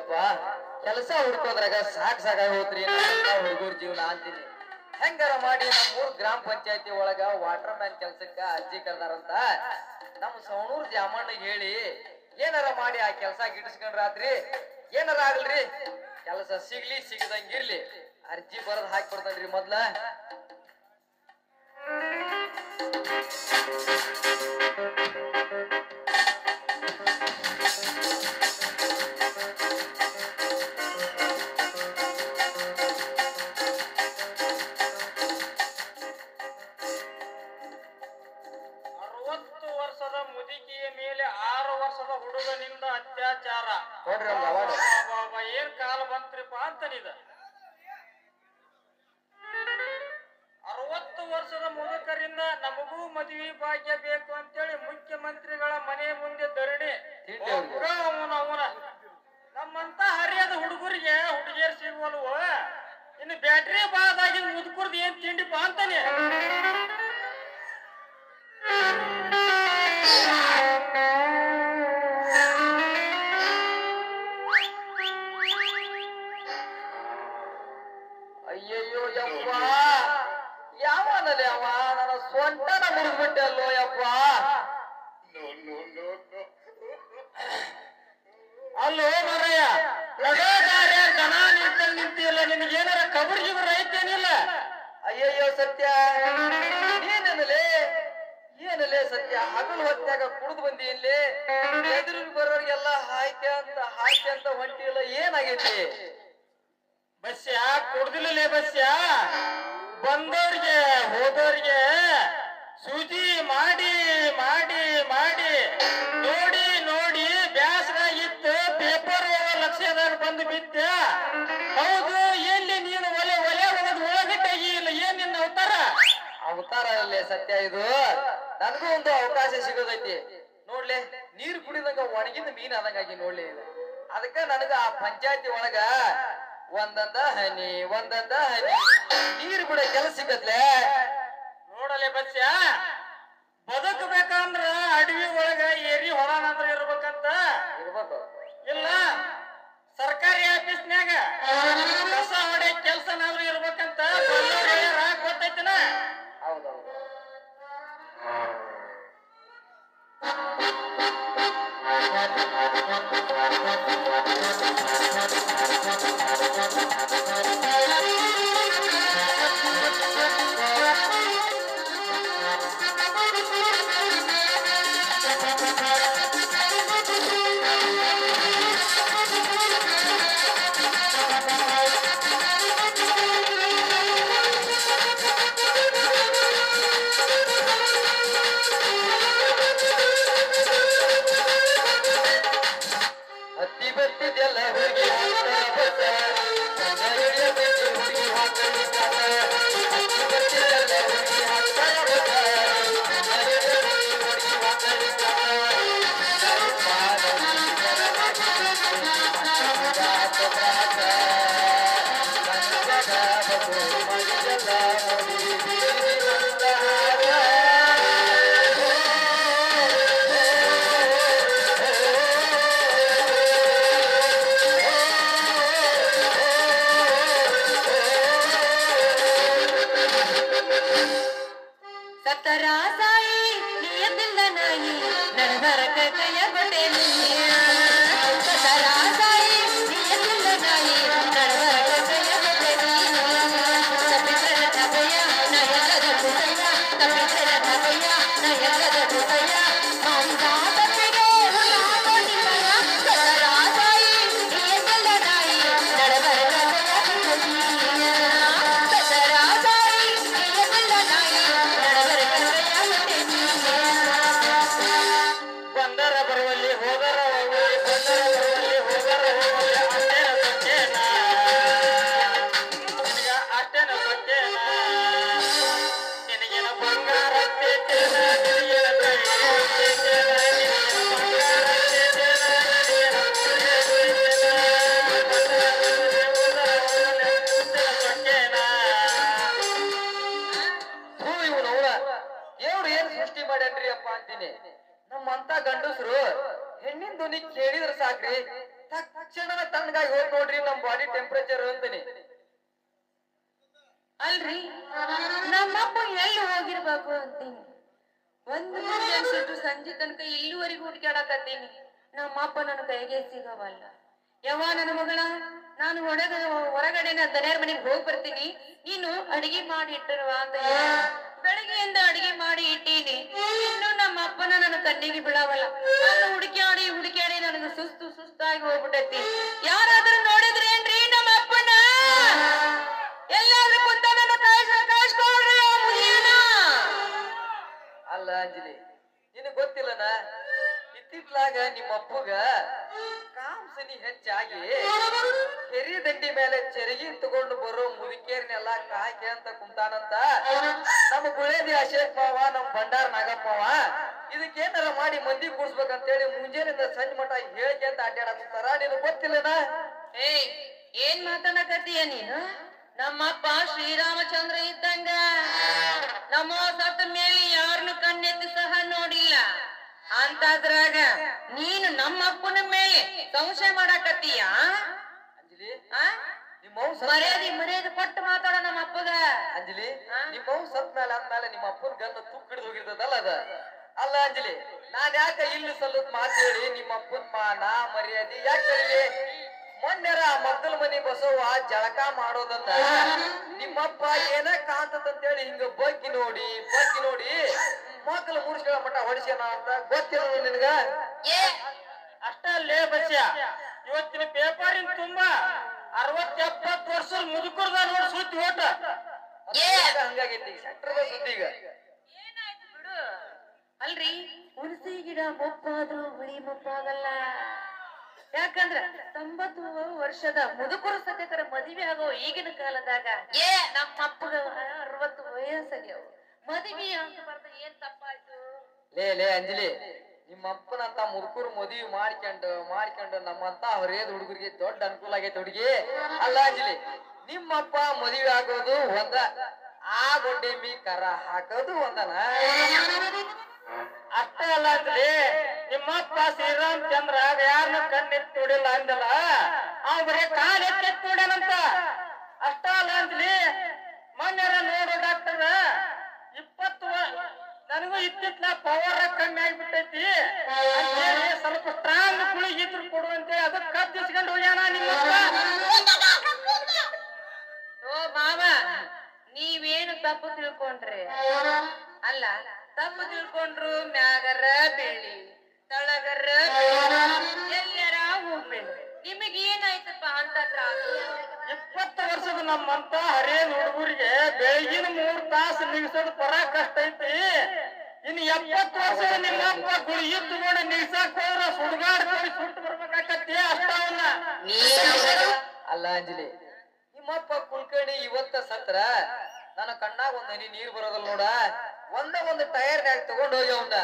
ಯಪ್ಪ ಕೆಲಸ ಹುಡ್ಕೋದ್ರಾಗ ಸಾಕಾಗಿ ಹೋತ್ರಿ ಹುಡುಗರ ಜೀವನ ಅಂತೀನಿ. ಹೆಂಗಾರ ಮಾಡಿ ನಮ್ಮೂರ್ ಗ್ರಾಮ ಪಂಚಾಯತಿ ಒಳಗ ವಾಟರ್ ಮ್ಯಾನ್ ಕೆಲ್ಸಕ್ಕ ಅರ್ಜಿ ಕರ್ದಾರಂತ ನಮ್ಮ ಸವಣೂರ್ ಜಾಮಣ್ಣಗೆ ಹೇಳಿ ಏನಾರ ಮಾಡಿ ಆ ಕೆಲಸ ಗಿಟ್ಟಿಸ್ಕೊಂಡ್ರಾತ್ರಿ. ಏನಾರ ಆಗ್ಲ್ರಿ, ಕೆಲಸ ಸಿಗ್ಲಿ ಸಿಗದಂಗಿರ್ಲಿ ಅರ್ಜಿ ಬರದ್ ಹಾಕಿ ಕೊಡ್ತಾನ್ರಿ ಮೊದ್ಲ. ಮುದುಕಿಯ ಮೇಲೆ 6 ವರ್ಷದ ಹುಡುಗನಿಂದ ಅತ್ಯಾಚಾರ. ಏನ್ ಕಾಲ ಬಂತ್ರಿಪ್ಪ ಅಂತನಿದ. 60 ವರ್ಷದ ಮುದುಕರಿಂದ ನಮಗೂ ಮದುವೆ ಭಾಗ್ಯ ಬೇಕು ಅಂತೇಳಿ ಮುಖ್ಯಮಂತ್ರಿಗಳ ಮನೆ ಮುಂದೆ ಧರಣಿ. ಅವನ ನಮ್ಮಂತ ಹರಿಯದ ಹುಡುಗರಿಗೆ ಹುಡುಗಿಯರು ಸಿಗುವಲ್ವ, ಇನ್ನು ಬ್ಯಾಟ್ರಿ ಬಾದಾಗಿ ಮುದುಕರ್ದು ಏನ್ ತಿಂಡಿಪ್ಪ ಅಂತಾನೆ. ಅಯ್ಯಯ್ಯೋ ಯಪ್ಪ, ಯಾವನಲ್ಲಿ ಅವ ನನ್ನ ಸ್ವಂಟನ ಮುರಿದ್ಬಿಟ್ಟಲ್ಲೋ ಯಪ್ಪ. ಅಲ್ಲೋ ಮರಯ್ಯ, ಜನ ನಿಂತಿಲ್ಲ, ನಿನಗೇನಾರ ಕಬರ್ ಗಿಬರ್ ಐತೇನಿಲ್ಲ? ಅಯ್ಯಯ್ಯೋ ಸತ್ಯ, ಏನಲ್ಲೇ ಸತ್ಯ, ಹಗಲು ಹೊತ್ತಾಗ ಕುಡಿದು ಬಂದಿ ಇಲ್ಲಿ ಎದುರು ಬರೋರಿಗೆಲ್ಲ ಹಾಯ್ಕೆ ಅಂತ ಹೊಂಟಿಲ್ಲ, ಏನಾಗೈತಿ? ಬಸ್ಯ ಕುಡ್ದಿಲ್ಲೇ ಬಸ್ಯ, ಬಂದವ್ರಿಗೆ ಹೋದವ್ರಿಗೆ ಸೂಜಿ ಮಾಡಿ ಮಾಡಿ ಮಾಡಿ ನೋಡಿ ನೋಡಿ ಬ್ಯಾಸರಾಗಿತ್ತು. ಪೇಪರ್ ಲಕ್ಷದಾಗ ಬಂದು ಬಿದ್ದ. ಹೌದು, ಎಲ್ಲಿ ನೀನು ಒಲೆ ಹೋಗೋದು ಒಳಗಟ್ಟಾಗಿ ಇಲ್ಲ, ಏನ್ ನಿನ್ನ ಅವತಾರ ಅಲ್ಲೇ ಸತ್ಯ. ಇದು ನನಗೂ ಒಂದು ಅವಕಾಶ ಸಿಗೋದೈತಿ ನೋಡ್ಲೆ. ನೀರು ಕುಡಿದಂಗ ಒಣಗಿದ ಮೀನ್ ಆದಂಗಾಗಿ ನೋಡ್ಲಿ. ಅದಕ್ಕ ನನಗ ಆ ಪಂಚಾಯತಿ ಒಳಗ ಒಂದೊಂದ ಹನಿ ನೀರು ಬಿಡ ಕೆಲಸ ಸಿಗತ್ಲೆ. ನೋಡಲೆ ಬಸ್ಯ, ಬದುಕಬೇಕಂದ್ರ ಅಡವಿ ಒಳಗ ಏರಿ ಹೊರಾನಂದ್ರ ಇರ್ಬೇಕಂತ ಇಲ್ಲ, ಸರ್ಕಾರಿ ಆಫೀಸ್ನ್ಯಾಗ ಕಸ ಹೊಡೆ ಕೆಲ್ಸನಾದ್ರೂ ಇರ್ಬೇಕಂತ ಗೊತ್ತೈತಿನ? ಹೌದೌದು. ನಮ್ಮಂತ ಗಂಡಸರು ಹೆಣ್ಣಿನ ಧ್ವನಿ ಕೇಳಿದ್ರ ಸಾಕ್ರಿ, ತಕ್ಷಣ ತಣ್ಣಗಾಗಿ ಹೋಗಿ ನೋಡ್ರಿ ನಮ್ ಬಾಡಿ ಟೆಂಪರೇಚರ್ ಅಂತೀನಿ. ಅಲ್ರಿ ನಮ್ಮಪ್ಪ ಎಲ್ಲಿ ಹೋಗಿರ್ಬೇಕು ಅಂತೀನಿ. ಒಂದು ಅನ್ಸಿಟ್ಟು ಸಂಜೆ ತನಕ ಇಲ್ಲಿವರೆಗೂ ಹುಡುಕಾಡಕತ್ತೀನಿ. ನಮ್ಮಪ್ಪ ನನ್ನ ಕೈಗೆ ಸಿಗವಲ್ಲ. ಯವ್ವ ನನ್ನ ಮಗಳ, ನಾನು ಹೊರಗಡೆನ ದನಿಯರ ಮನೆಗೆ ಹೋಗಿ ಬರ್ತೀನಿ, ನೀನು ಅಡಿಗೆ ಮಾಡಿ ಇಟ್ಟಿರುವ ಅಂತ ಬೆಳಗ್ಗೆಯಿಂದ ಅಡಿಗೆ ಮಾಡಿ ಇಟ್ಟೀನಿ. ಇನ್ನು ನಮ್ಮ ಅಪ್ಪನ ನನ್ನ ಕಣ್ಣಿಗೆ ಬೀಳವಲ್ಲ. ನಾನು ಹುಡುಕ್ಯಾಡಿ ನನಗೆ ಸುಸ್ತಾಗಿ ಹೋಗ್ಬಿಟ್ಟೈತಿ. ಯಾರಾದ್ರೂ ನೋಡಿದ್ರೇನ್ರಿ ನಮ್ಮ ಅಪ್ಪನ? ಎಲ್ಲಾದ್ರೂ ಕುಂತ ನನ್ನ ಕಾಯಿಸ್ಕೊಳ್ರಿ. ಅಲ್ಲ ಅಂಜಲಿ, ನಿನಗ್ ಗೊತ್ತಿಲ್ಲನ ಇತ್ತಿತ್ಲಾಗ ನಿಮ್ಮ ಅಪ್ಪಗ ಕಾಂಸನಿ ಹೆಚ್ಚಾಗಿ ಕೆರಿ ದಂಡಿ ಮೇಲೆ ಚೆರಗಿ ತಗೊಂಡು ಬರೋ ಮುದುಕೇರ್ನೆಲ್ಲಾ ಕಾಯ್ಕೆ ಅಂತ ಕುಂತಾನಂತ ನಮ್ಮ ಗುಳೇದಿ ಅಶೇಕ್ ಮಾವ, ನಮ್ ಭಂಡಾರ ನಾಗಪ್ಪವ ಇದಕ್ಕೇನಾರ ಮಾಡಿ ಮಂದಿ ಕೂಡ್ಸ್ಬೇಕಂತೇಳಿ ಮುಂಜಾನೆಯಿಂದ ಸಂಜೆ ಮಠ ಹೇಳಿಕೆ ಅಂತ ಅಡ್ಡಾಡಕುಂತಾರ. ನಿನಗ್ ಗೊತ್ತಿಲ್ಲನ? ಏನ್ ಮಾತಾಡಕತ್ತೀಯ ನೀನು? ನಮ್ಮಪ್ಪ ಶ್ರೀರಾಮಚಂದ್ರ ಇದ್ದಂಗ. ನಮ್ಮ ಸತ್ತ ಮೇಲೆ ಯಾರನ್ನು ಕಣ್ಣೆತ್ತಿ ಸಹ ನೋಡಿಲ್ಲ. ಅಂತದ್ರಾಗ ನೀನು ನಮ್ಮ ಅಪ್ಪನ ಮೇಲೆ ಸಂಶಯ ಮಾಡಾಕತ್ತೀಯ? ಅಂಜಲಿ, ಮರ್ಯಾದೆ ಕೊಟ್ಟು ಮಾತಾಡ ನಮ್ಮ ಅಪ್ಪಗ. ಅಂಜಲಿ, ನಿಮ್ಮ ಸತ್ ಮೇಲೆ ಅಂದ್ಮೇಲೆ ನಿಮ್ಮ ಅಪ್ಪನ ಗಂಧ ತುಕ್ ಹಿಡಿದು ಹೋಗಿರ್ತದಲ್ಲ ಅದ. ಅಲ್ಲ ಅಂಜಲಿ, ನಾನ್ ಯಾಕ ಇಲ್ಲಿ ಸಲ್ಲದ್ ಮಾತು ಹೇಳಿ ನಿಮ್ಮ ಅಪ್ಪನ ಮಾನ ಮರ್ಯಾದೆ ಯಾಕೆ ಮೊನ್ನೆರ ಮಕ್ಕಳ ಮನಿ ಬಸವ ಜಳಕ ಮಾಡೋದನ್ನ ನಿಮ್ಮಪ್ಪ ಏನ ಕಾಂತದಂತೇಳಿ ಹಿಂಗ ಬಗ್ಗಿ ನೋಡಿ ಮಕ್ಕಳು ಮುರ್ಸ್ಗಳ ಮಟ್ಟ ಹೊಡಿಸ್ಯಾನ ಅಂತ ಗೊತ್ತಿಲ್ಲ ನಿನ್ಗ? ಅಷ್ಟೇ ಬಸ್ಯ, ಇವತ್ತಿನ ಪೇಪರಿನ್ ತುಂಬಾ 60-70 ವರ್ಷ ಮುದುಕರ್ದ ನೋಡಿ ಸುದ್ದಿ ಓಟ ಹಂಗಾಗೈತಿ ಸೆಕ್ಟರ್ ಸುದ್ದಿ. ಈಗ ಏನಾಯ್ತು ಬಿಡು. ಅಲ್ರಿ, ಹುಣಸಿ ಗಿಡ ಮುಪ್ಪಾದ್ರೂ ಹುಳಿ ಮುಪ್ಪಾಗಲ್ಲ. ಯಾಕಂದ್ರ 90 ವರ್ಷದ ಮುದುಕರು ಸತ್ಯಕರ ಮದುವೆ ಆಗೋ ಈಗಿನ ಕಾಲದಾಗ ನಮ್ಮ ಅಪ್ಪಗ 60 ವಯಸ್ಸಾಗ್ಯಾವ. ಮದುವೆ ಅಂತ ಬರ್ದ ಏನ್ ತಪ್ಪಾಯ್ತು? ಲೇ ಅಂಜಲಿ, ನಿಮ್ಮ ಅಪ್ಪನಂತ ಮುದುಕರು ಮದುವೆ ಮಾಡ್ಕೊಂಡು ನಮ್ಮಂತ ಹೊರೇದ್ ಹುಡುಗರಿಗೆ ದೊಡ್ಡ ಅನುಕೂಲ ಆಗೈತೆ ಹುಡುಗಿ. ಅಲ್ಲ ಅಂಜಲಿ, ನಿಮ್ಮಪ್ಪ ಮದುವೆ ಆಗೋದು ಒಂದ, ಆ ಗೊಡ್ಡೆಮ್ಮಿ ಕರ ಹಾಕೋದು ಒಂದನ. ಅಷ್ಟೇ ಅಲ್ಲ ಅಂದ್ಲಿ, ನಿಮ್ಮಪ್ಪ ಶ್ರೀರಾಮಚಂದ್ರ ಯಾರನ್ನ ಕಣ್ಣೆತ್ತಿ ನೋಡಿಲ್ಲ ಅಂದಲ್ಲ, ಅವ್ ಬರೀ ಕಾಲ್ ಎತ್ತೆತ್ತಿ ನೋಡ್ಯಾನಂತ. ಅಷ್ಟ ಅಲ್ಲ ಅಂದ್ಲಿ, ಮೊನ್ನೆರ ನೋಡು ಡಾಕ್ಟರ್ 20 ನನಗೂ ಇತ್ತಿತ್ಲ ಪವರ್ ಕಮ್ಮಿ ಆಗ್ಬಿಟ್ಟೈತಿ ಅಂತೇಳಿ ಸ್ವಲ್ಪ ಸ್ಟ್ರಾಂಗ್ ಗುಳಿಗೆ ಇದ್ರು ಕೊಡು ಅಂತೇಳಿ ಅದಕ್ಕೆ ಕತ್ತಿಸ್ಕೊಂಡು ಹೋಗ್ಯಾನ ನಿಮ್ಮಪ್ಪ. ಓ ಮಾವ, ನೀವೇನು ತಪ್ಪು ತಿಳ್ಕೊಂಡ್ರಿ? ಅಲ್ಲ, ತಪ್ಪು ತಿಳ್ಕೊಂಡ್ರು ಮ್ಯಾಗರ ಬೆಳ್ಳಿ, ತಳಗರ ಎಲ್ಲರ ಹೋಗ್ಬೇಡಿ. ನಿಮಗೆ ಏನಾಯ್ತಪ್ಪ ಅಂತ? 20 ವರ್ಷದ ನಮ್ಮಂತ ಹರೇನ್ ಹುಡುಗರಿಗೆ ಬೆಳಗಿನ 3 ತಾಸು ನಿಲ್ಸೋದು ಪರ ಕಷ್ಟ ಐತಿ. ಇನ್ನು 70 ವರ್ಷದ ನಿಮ್ಮಪ್ಪ ಗುಳಿಗೆ ತಗೊಂಡು ನಿಲ್ಸಾಕ್ ಹೋದ್ರ ಸುಡ್ಗಾಡ್ಕೊಂಡು ಸುಟ್ಟು ಬರ್ಬೇಕಾಕತ್ತಿ ಅಷ್ಟವನ್ನ. ಅಲ್ಲ ಅಂಜಲಿ, ನಿಮ್ಮಪ್ಪ ಕುಲ್ಕರ್ಣಿ ಇವತ್ತ ಸತ್ರ ನನ್ನ ಕಣ್ಣಾಗ ಒಂದ್ ಹನಿ ನೀರ್ ಬರೋದಲ್ಲ ನೋಡ. ಒಂದು ಟೈರ್ನ್ಯಾಗ ತಗೊಂಡ್ ಹೋಗಿ ಅವನ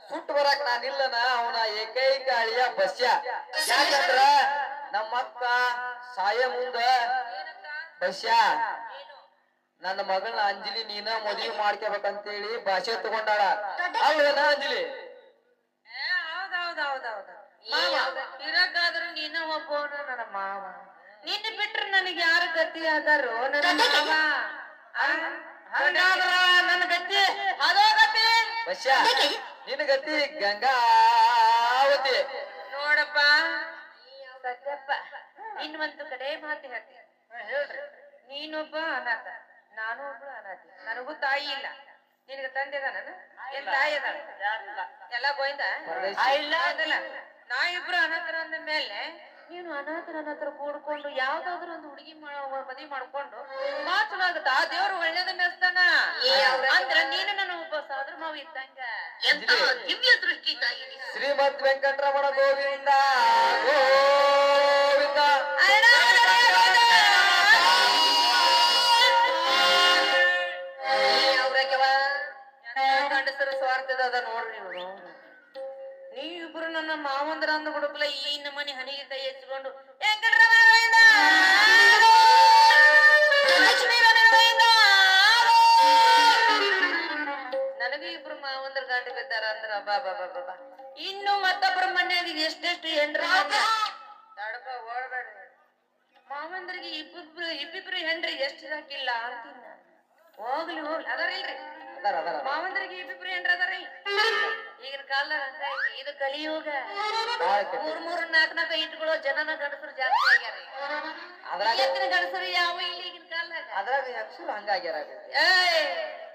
ಸುಟ್ಟು ಬರಾಕ್ ನಾನಿಲ್ಲನ ಅವನ ಏಕೈಕ ಅಳಿಯ ಬಸ್ಯ. ಯಾಕಂದ್ರ ನಮ್ಮಕ್ಕ ಸಾಯ ಮುಂದ ಬಸ್ಯ ನನ್ನ ಮಗಳನ್ನ ಅಂಜಲಿ ನೀನ ಮದುವೆ ಮಾಡ್ಕೋಬೇಕಂತೇಳಿ ಭಾಷೆ ತಗೊಂಡಾಳ. ಅಲ್ವೇನ ಅಂಜಲಿ? ಹೌದೌದೌದೌದು. ಇರಕ್ಕಾದ್ರೂ ನೀನ ಒಬ್ಬವನು ನನ್ನ ಮಾವ. ನಿನ್ನ ಬಿಟ್ರೆ ನನಗೆ ಯಾರು ಗತಿ ಆದಾರೋ ನನ್ನ ಮಾವ. ಹಂಗಾದ್ರ ನನ್ನ ಗತಿ ಅದೋ ಗತಿ ಬಸ್ಯ, ನಿನ್ನ ಗತಿ ಗಂಗಾವತಿ. ನೋಡಪ್ಪ ಸತ್ಯಪ್ಪ, ಇನ್ನೊಂದು ಕಡೆ ಮಾತು ಹೇಳ್ತೀನಿ. ಹೇಳ್ರಿ. ನೀನೊಬ್ಬ ಅನಾಥ, ನಾನು ಒಬ್ಳು ಅನಾಥಿ. ನನಗೂ ತಾಯಿ ಇಲ್ಲ. ನಿನಗೆ ತಂದೆ ಅದಾನ? ಏನ್ ತಾಯಿ ಅದಾನ? ಎಲ್ಲ ಗೋಯ್ದ ಇಲ್ಲ ಅದಲ್ಲ. ನಾ ಇಬ್ರು ಅನಾಥರ ಅಂದ ಮೇಲೆ ನೀನು ಅನಾಥರ ಕೂಡ್ಕೊಂಡು ಯಾವ್ದಾದ್ರು ಒಂದು ಹುಡುಗಿ ಮದುವೆ ಮಾಡ್ಕೊಂಡು ಬಾ ಚಲೋ ಆಗುತ್ತ. ಆ ದೇವ್ರು ಒಳ್ಳೇದನ್ನ ನೆಸ್ತಾನ. ಅಂದ್ರ ನೀನು ನನ್ನ ಒಬ್ಬ ಸಾದ್ರ ಮಾವ ಇದ್ದಂಗ. ದಿವ್ಯ ದೃಷ್ಟಿ ತಾಯಿ. ಶ್ರೀಮದ್ ವೆಂಕಟರಮಣ ಗೋವಿಂದ ಗೋವಿಂದ. ಗಂಡಸರ ಸ್ವಾರ್ಥದ ಅದ ನೋಡ್ರಿ ಇವ್ರು. ನೀವಿಬ್ರು ನನ್ನ ಮಾವಂದ್ರ ಅಂದ ಹುಡುಕ್ಲ ಈ ನಮ್ಮನೆ ಹನಿಗೆ ಕೈ ಹಚ್ಕೊಂಡು ನನಗೆ ಇಬ್ರು ಮಾವಂದ್ರ ಗಂಡ ಬಿದ್ದಾರ ಅಂದ್ರ ಬಾ ಬಾ ಬಾ ಬಾ. ಇನ್ನು ಮತ್ತೊಬ್ಬರ ಮನ್ಯಾಗ ಎಷ್ಟೆಷ್ಟು ಎಂಡ್ರ ತಡ್ಕೋ ಮಾವಂದ್ರಿಗೆ ಇಬ್ಬಿಬ್ರು ಹೆಂಡ್ರಿ ಎಷ್ಟು ಹಾಕಿಲ್ಲ ಅಂತೀನಿ ನಾನು. ಹೋಗ್ಲಿ ಅದಾರ ಇಲ್ರಿ ಮಾವಂದ್ರಿಗೆ ಇಬ್ಬಿಬ್ರು ಹೆಂಡ್ರ ಅದಾರ. ಈಗಿನ ಕಾಲದಾಗ ಹಂಗೈತಿ, ಇದು ಕಲಿಯುಗ. ಮೂರ್ ನಾಲ್ಕು ಇಟ್ಕೊಳ್ಳೋ ಜನನ ಗಂಡಸರು ಜಾಸ್ತಿ ಆಗ್ಯಾರ. ಎತ್ತಿನ ಗಂಡಸರು ಯಾವ ಇಲ್ಲ ಈಗಿನ ಕಾಲದಾಗ. ಅದ್ರಾಗ ಹೆಂಗಸರು ಹಂಗಾಗ್ಯಾರ.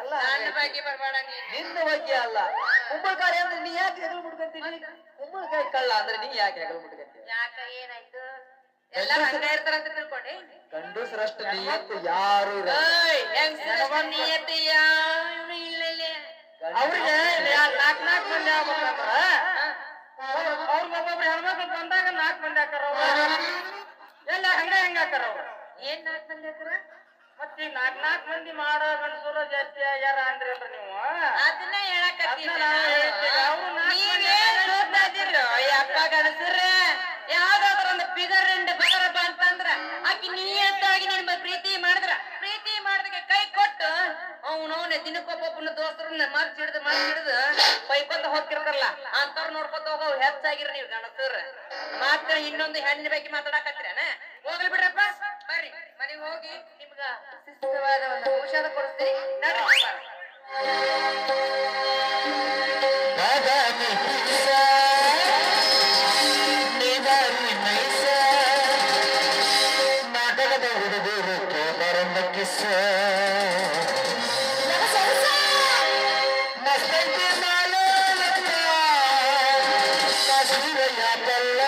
ಎಲ್ಲ ನನ್ನ ಬಗ್ಗೆ ಬರ್ಬೇಡ ನೀನ್. ನಿನ್ನ ಬಗ್ಗೆ ಅಲ್ಲ. ಕುಂಬಳಕಾಯಿ ಅಂದ್ರೆ ನೀ ಯಾಕೆ ಹೆಗಲು ಮುಟ್ಕೊಂತೀನಿ? ಕುಂಬಳಕಾಯಿ ಕಳ್ಳ ಅಂದ್ರೆ ನೀ ಯಾಕೆ ಹೆಗಲು ಮುಟ್ಕೊಂತೀನಿ? ಯಾಕ ಏನಾಯ್ತು? ಎಲ್ಲಾರು ಹಂಗ ಇರ್ತಾರಂತ ತಿಳ್ಕೊಂಡೆ. ಗಂಡಸರಷ್ಟು ನಿಯತ್ತು ಯಾರು ನಿಯತ್ತು ಯಾರು ಇಲ್ಲ ಇಲ್ಲಿ. ಅವ್ರಿಗೆ ನಾಲ್ಕು ಮಂದಿ ಆಗ್ಬೇಕಂದ್ರ ಅವ್ರಿಗೆ ಒಬ್ಬೊಬ್ರು ಹೆಣ್ಮಕ್ಳು ಬಂದಾಗ 4 ಮಂದಿ ಹಾಕಾರ. ಎಲ್ಲ ಹೆಂಗ ಹಾಕಾರ ಅವ್ರು. ಏನ್ 4 ಮಂದಿ ಹಾಕಾರ? ಮತ್ತೆ 4 ಮಂದಿ ಮಾಡೋ ಗಂಡಸರು ಜಾಸ್ತಿ ಆಗ್ಯಾರ ಅಂದ್ರಿ ನೀವು. ಅದನ್ನ ಹೇಳಕತ್ತೀನಿ. ನೀವೇನ್ ಅಪ್ಪ ಗಣಸರ ಯಾವ್ದಾದ್ರ ಒಂದು ಫಿಗರ್ ಬಗರ ಅಂತಂದ್ರ ಆಕಿ ನಿಯತ್ತಾಗಿ ನಿನ್ನ ಪ್ರೀತಿ ಮಾಡಿದ್ರೆ ಕೈ ಕೊಟ್ಟು ಅವನವನ ದಿನಕ್ಕೊಬ್ಬೊಬ್ಬನ ದೋಸ್ತರನ್ನ ಮರ್ಚಿಡ್ದು ಬೈಕೊಂತ ಹೋಗ್ತಿರ್ತಾರಲ್ಲ ಅಂತವ್ರು ನೋಡ್ಕೊತ ಹೋಗವ್ ಹೆಚ್ಚಾಗಿರ ನೀವು ಗಣಸರ. ಮಾತ್ರ ಇನ್ನೊಂದು ಹೆಣ್ಣಿನ ಬಗ್ಗೆ ಮಾತಾಡಕತ್ತೀರನ? ಹೋಗ್ಲಿ ಬಿಡ್ರಪ್ಪ, ಬರ್ರಿ ಮನೆಗೆ ಹೋಗಿ ನಿಮ್ಗ ಶಿಸ್ತವಾದ ಒಂದು ಔಷಧ ಕೊಡಿಸ್ತೀನಿ. ನಡ್ರಿ ನಾಟಕದ ಹುಡುಗರು ತೋಬರಂದ ಕಿಸ್ಸ ಮಸ್ತೈತಿ ನಾಳೆ ಕಾಶ್ಮೀರ ಯಾಕಲ್ಲ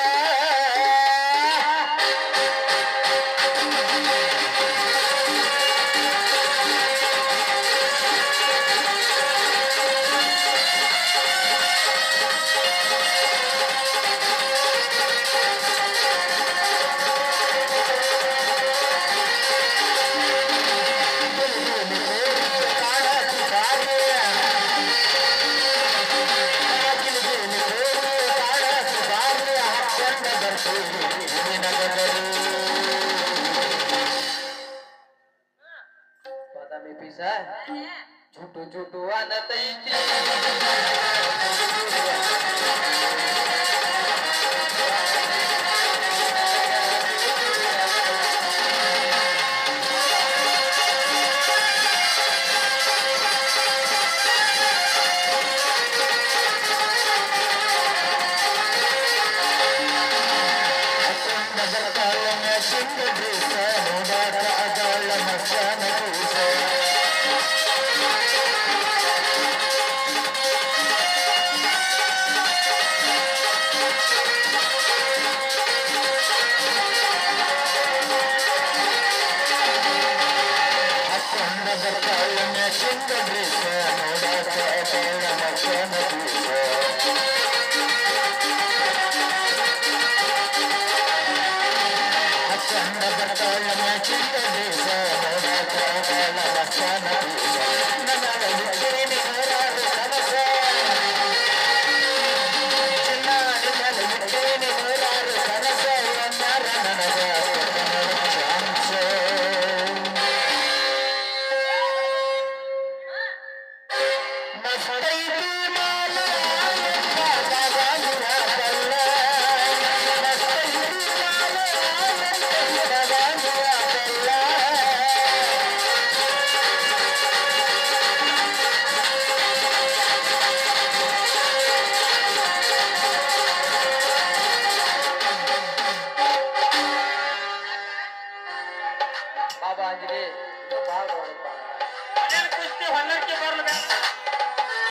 ಬಾದಾಮಿ ಪೀಸ झूठू ಅನ್ನತೈತಿ. ಬಾಬಾ ಅಂಜಲಿ ಇದು ಭಾಳ